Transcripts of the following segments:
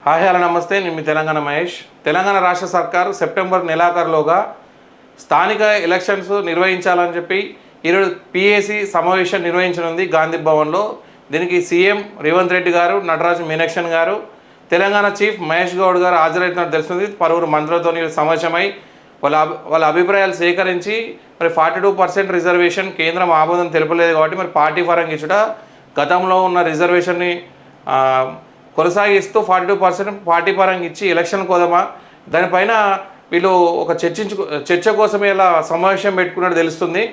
Hi hello నమస్తే, నేను మీ తెలంగాణ మహేష్. తెలంగాణ రాష్ట్ర సర్కారు సెప్టెంబర్ నెలాఖరులోగా స్థానిక ఎలక్షన్స్ నిర్వహించాలని చెప్పి ఈరోజు పిఏసి సమావేశం నిర్వహించనుంది గాంధీ భవన్లో. దీనికి సీఎం రేవంత్ రెడ్డి గారు, నటరాజన్ మీనాక్షి గారు, తెలంగాణ చీఫ్ మహేష్ గౌడ్ గారు హాజరైతున్నట్టు తెలుస్తుంది. పలువురు మంత్రులతో సమావేశమై వాళ్ళ అభిప్రాయాలు సేకరించి మరి 42% రిజర్వేషన్ కేంద్రం ఆమోదం తెలుపలేదు కాబట్టి మరి పార్టీ పరంగా ఇచ్చుట గతంలో ఉన్న రిజర్వేషన్ని కొనసాగిస్తూ 42% పార్టీ పరంగా ఇచ్చి ఎలక్షన్ కోదమా, దానిపైన వీళ్ళు ఒక చర్చ కోసమే ఇలా సమావేశం పెట్టుకున్నట్టు తెలుస్తుంది.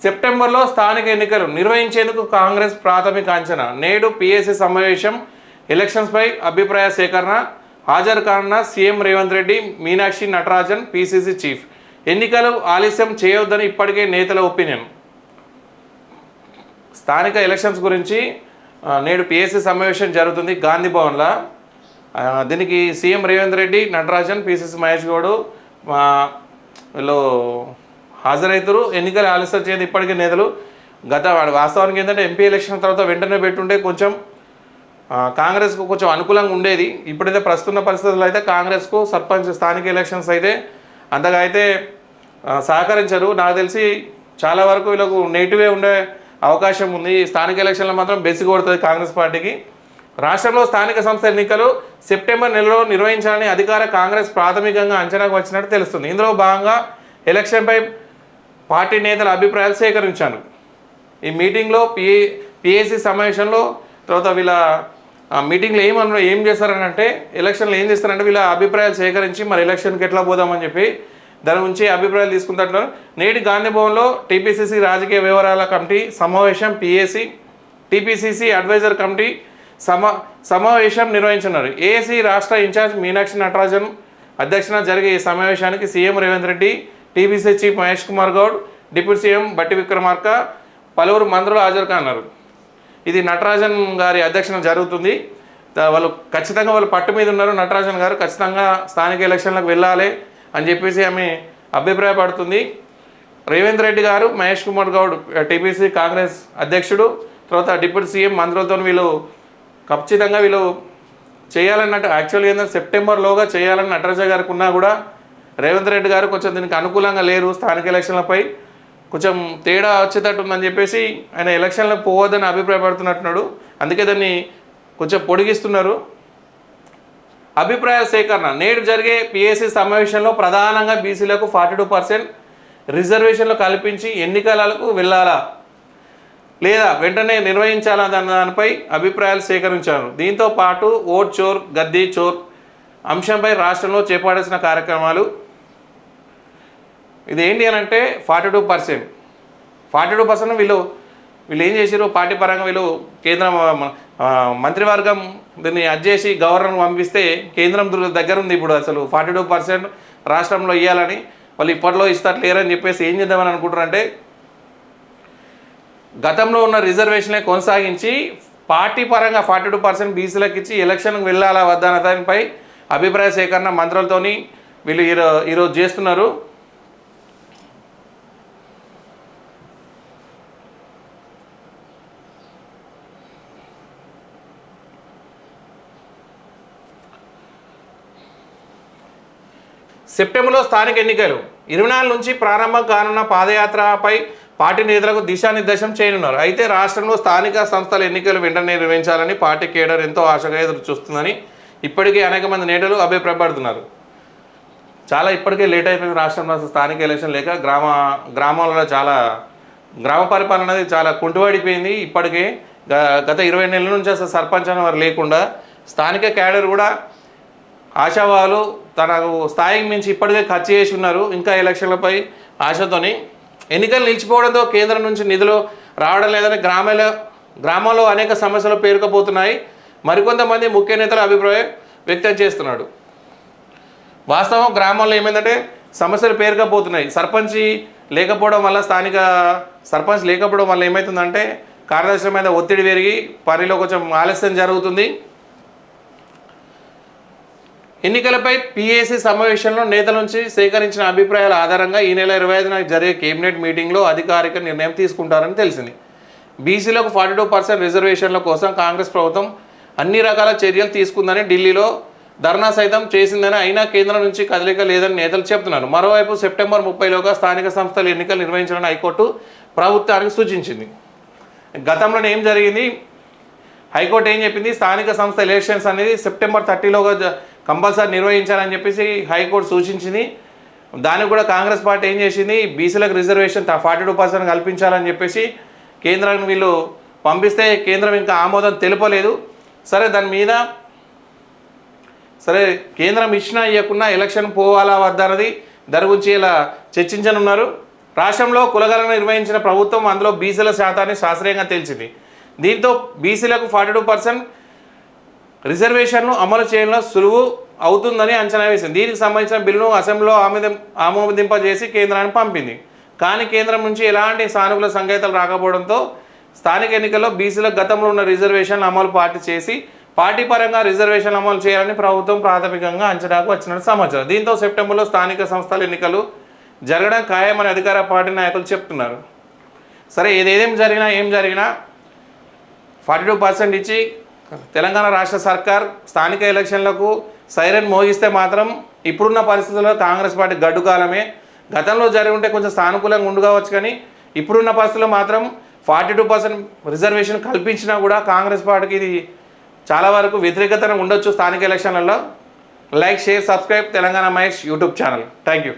సెప్టెంబర్లో స్థానిక ఎన్నికలు నిర్వహించేందుకు కాంగ్రెస్ ప్రాథమిక అంచనా. నేడు పిఏసి సమావేశం, ఎలక్షన్స్పై అభిప్రాయ సేకరణ. హాజరు కానున్న CM Revanth Reddy, Meenakshi, Natarajan, PCC chief. ఎన్నికలు ఆలస్యం చేయవద్దని ఇప్పటికే నేతల ఒపీనియన్. స్థానిక ఎలక్షన్స్ గురించి నేడు పిఎస్సి సమావేశం జరుగుతుంది గాంధీ భవన్లో. దీనికి సీఎం రేవంత్ రెడ్డి, నటరాజన్, పిసిసి మహేష్ గౌడ్ వీళ్ళు హాజరవుతారు. ఎన్నికలు ఆలస్యం చేయదు ఇప్పటికే నేతలు. వాస్తవానికి ఏంటంటే ఎంపీ ఎలక్షన్ తర్వాత వెంటనే పెట్టుంటే కొంచెం కాంగ్రెస్కు కొంచెం అనుకూలంగా ఉండేది. ఇప్పుడైతే ప్రస్తుత పరిస్థితుల్లో అయితే కాంగ్రెస్కు సర్పంచ్ స్థానిక ఎలక్షన్స్ అయితే అంతగా అయితే సహకరించరు. నాకు తెలిసి చాలా వరకు వీళ్ళకు నెగిటివే ఉండే అవకాశం ఉంది. స్థానిక ఎలక్షన్లో మాత్రం బెసి కొడుతుంది కాంగ్రెస్ పార్టీకి. రాష్ట్రంలో స్థానిక సంస్థ ఎన్నికలు సెప్టెంబర్ నెలలో నిర్వహించాలని అధికార కాంగ్రెస్ ప్రాథమికంగా అంచనాకు వచ్చినట్టు తెలుస్తుంది. ఇందులో భాగంగా ఎలక్షన్పై పార్టీ నేతల అభిప్రాయాలు సేకరించాను. ఈ మీటింగ్లో పిఏసి సమావేశంలో తర్వాత వీళ్ళ మీటింగ్లో ఏం చేస్తారని అంటే, ఎలక్షన్లో ఏం చేస్తారంటే వీళ్ళ అభిప్రాయాలు సేకరించి మరి ఎలక్షన్కి ఎట్లా పోదామని చెప్పి దాని గురించి అభిప్రాయాలు తీసుకుంటున్నారు. నేటి గాంధీ భవన్లో టీపీసీసీ రాజకీయ వ్యవహారాల కమిటీ సమావేశం, పిఏసి టీపీసీసీ అడ్వైజర్ కమిటీ సమావేశం నిర్వహించున్నారు. ఏఏసీ రాష్ట్ర ఇన్ఛార్జ్ మీనాక్షి నటరాజన్ అధ్యక్షన జరిగే ఈ సమావేశానికి CM Revanth Reddy, TPC chief Mahesh Kumar Goud, deputy CM బట్టి విక్రమార్క, పలువురు మంత్రులు హాజరు కానున్నారు. ఇది నటరాజన్ గారి అధ్యక్షన జరుగుతుంది. వాళ్ళు ఖచ్చితంగా వాళ్ళు పట్టు మీద ఉన్నారు. నటరాజన్ గారు ఖచ్చితంగా స్థానిక ఎలక్షన్లకు వెళ్ళాలి అని చెప్పేసి ఆమె అభిప్రాయపడుతుంది. రేవంత్ రెడ్డి గారు, మహేష్ కుమార్ గౌడ్ టీపీసీ కాంగ్రెస్ అధ్యక్షుడు, తర్వాత డిప్యూటీ సీఎం మంత్రులతో వీళ్ళు ఖచ్చితంగా వీళ్ళు చేయాలన్నట్టు యాక్చువల్గా ఏంటంటే సెప్టెంబర్లోగా చేయాలని నటరాజన్ గారికి ఉన్నా కూడా రేవంత్ రెడ్డి గారు కొంచెం దీనికి అనుకూలంగా లేరు. స్థానిక ఎలక్షన్లపై కొంచెం తేడా వచ్చేటట్టు ఉందని చెప్పేసి ఆయన ఎలక్షన్లకు పోవద్దని అభిప్రాయపడుతున్నట్టున్నాడు. అందుకే దాన్ని కొంచెం పొడిగిస్తున్నారు. అభిప్రాయ సేకరణ. నేడు జరిగే పిఏసి సమావేశంలో ప్రధానంగా బీసీలకు 42% రిజర్వేషన్లు కల్పించి ఎన్నికలకు వెళ్ళాలా లేదా వెంటనే నిర్వహించాలా అన్న దానిపై అభిప్రాయాలు సేకరించారు. దీంతో పాటు ఓట్ చోర్, గద్దీ చోర్ అంశంపై రాష్ట్రంలో చేపట్టాల్సిన కార్యక్రమాలు. ఇది ఏంటి అని అంటే 42% వీళ్ళు ఏం చేశారు, పార్టీ పరంగా వీళ్ళు కేంద్ర మంత్రివర్గం దీన్ని చేసి గవర్నర్ని పంపిస్తే కేంద్రం దగ్గర ఉంది ఇప్పుడు అసలు 42% రాష్ట్రంలో ఇవ్వాలని. వాళ్ళు ఇప్పట్లో ఇస్తట్లేరని చెప్పేసి ఏం చేద్దామని అనుకుంటారంటే గతంలో ఉన్న రిజర్వేషన్లే కొనసాగించి పార్టీ పరంగా 42% బీసీలకు ఇచ్చి ఎలక్షన్కి వెళ్ళాలా వద్దా అన్న దానిపై అభిప్రాయ సేకరణ మంత్రులతోని వీళ్ళు ఈరోజు చేస్తున్నారు. సెప్టెంబర్లో స్థానిక ఎన్నికలు 24 నుంచి ప్రారంభం కానున్న పాదయాత్రపై పార్టీ నేతలకు దిశానిర్దేశం చేయనున్నారు. అయితే రాష్ట్రంలో స్థానిక సంస్థల ఎన్నికలు వెంటనే నిర్వహించాలని పార్టీ కేడర్ ఎంతో ఆశగా ఎదురు చూస్తుందని ఇప్పటికే అనేక మంది నేతలు అభిప్రాయపడుతున్నారు. చాలా ఇప్పటికే లేట్ అయిపోయింది రాష్ట్రంలో స్థానిక ఎలక్షన్ లేక. గ్రామాలలో చాలా గ్రామ పరిపాలన అనేది చాలా కుంటుపడిపోయింది. ఇప్పటికే గత 20 నెలల నుంచి అసలు సర్పంచ్ అని వారు లేకుండా స్థానిక కేడర్ కూడా ఆశావాలు తనకు స్థాయికి మించి ఇప్పటికే ఖర్చు చేసి ఉన్నారు. ఇంకా ఎలక్షన్లపై ఆశతోని ఎన్నికలు నిలిచిపోవడంతో కేంద్రం నుంచి నిధులు రావడం లేదని గ్రామాల్లో అనేక సమస్యలు పేరుకుపోతున్నాయి. మరికొంతమంది ముఖ్య నేతల అభిప్రాయం వ్యక్తం చేస్తున్నాడు. వాస్తవం గ్రామాల్లో ఏమైందంటే సమస్యలు పేరుకుపోతున్నాయి. సర్పంచ్ లేకపోవడం వల్ల ఏమవుతుందంటే కార్యదర్శి మీద ఒత్తిడి పెరిగి పనిలో కొంచెం ఆలస్యం జరుగుతుంది. ఎన్నికలపై పిఏసి సమావేశంలో నేతల నుంచి సేకరించిన అభిప్రాయాల ఆధారంగా ఈ నెల 25న జరిగే కేబినెట్ మీటింగ్లో అధికారిక నిర్ణయం తీసుకుంటారని తెలిసింది. బీసీలకు 42% రిజర్వేషన్ల కోసం కాంగ్రెస్ ప్రభుత్వం అన్ని రకాల చర్యలు తీసుకుందని ఢిల్లీలో ధర్నా సైతం చేసిందని, అయినా కేంద్రం నుంచి కదలిక లేదని నేతలు చెప్తున్నారు. మరోవైపు సెప్టెంబర్ 30లోగా స్థానిక సంస్థల ఎన్నికలు నిర్వహించాలని హైకోర్టు ప్రభుత్వానికి సూచించింది. గతంలో ఏం జరిగింది, హైకోర్టు ఏం చెప్పింది, స్థానిక సంస్థ ఎలక్షన్స్ అనేది సెప్టెంబర్ 30లోగా కంపల్సరీ నిర్వహించాలని చెప్పేసి హైకోర్టు సూచించింది. దానికి కూడా కాంగ్రెస్ పార్టీ ఏం చేసింది, బీసీలకు రిజర్వేషన్ 42% కల్పించాలని చెప్పేసి కేంద్రానికి వీళ్ళు పంపిస్తే కేంద్రం ఇంకా ఆమోదం తెలుపలేదు. సరే, దాని మీద కేంద్రం ఇచ్చినా ఇవ్వకుండా ఎలక్షన్ పోవాలా వద్దా అన్నది దాని గురించి ఇలా చర్చించనున్నారు. రాష్ట్రంలో కులగణన నిర్వహించిన ప్రభుత్వం అందులో బీసీల శాతాన్ని శాస్త్రీయంగా తేల్చింది. దీంతో బీసీలకు 42% రిజర్వేషన్ను అమలు చేయడంలో సులువు అవుతుందని అంచనా వేసింది. దీనికి సంబంధించిన బిల్లును అసెంబ్లీలో ఆమోదింపజేసి కేంద్రానికి పంపింది. కానీ కేంద్రం నుంచి ఎలాంటి సానుకూల సంకేతాలు రాకపోవడంతో స్థానిక ఎన్నికల్లో బీసీలకు గతంలో ఉన్న రిజర్వేషన్ అమలు చేసి పార్టీ పరంగా రిజర్వేషన్ అమలు చేయాలని ప్రభుత్వం ప్రాథమికంగా అంచనాకు వచ్చినట్టు సమాచారం. దీంతో సెప్టెంబర్లో స్థానిక సంస్థల ఎన్నికలు జరగడం ఖాయమని అధికార పార్టీ నాయకులు చెప్తున్నారు. సరే, ఏం జరిగినా 42% ఇచ్చి తెలంగాణ రాష్ట్ర సర్కార్ స్థానిక ఎలక్షన్లకు సైరన్ మోగిస్తే మాత్రం ఇప్పుడున్న పరిస్థితుల్లో కాంగ్రెస్ పార్టీ గడ్డు కాలమే. గతంలో జరిగి ఉంటే కొంచెం సానుకూలంగా ఉండవచ్చు, కానీ ఇప్పుడున్న పరిస్థితుల్లో మాత్రం 42% రిజర్వేషన్ కల్పించినా కూడా కాంగ్రెస్ పార్టీకి ఇది చాలా వరకు వ్యతిరేకతను ఉండొచ్చు స్థానిక ఎలక్షన్లలో. Like, share, subscribe Telangana Mahesh YouTube channel. Thank you.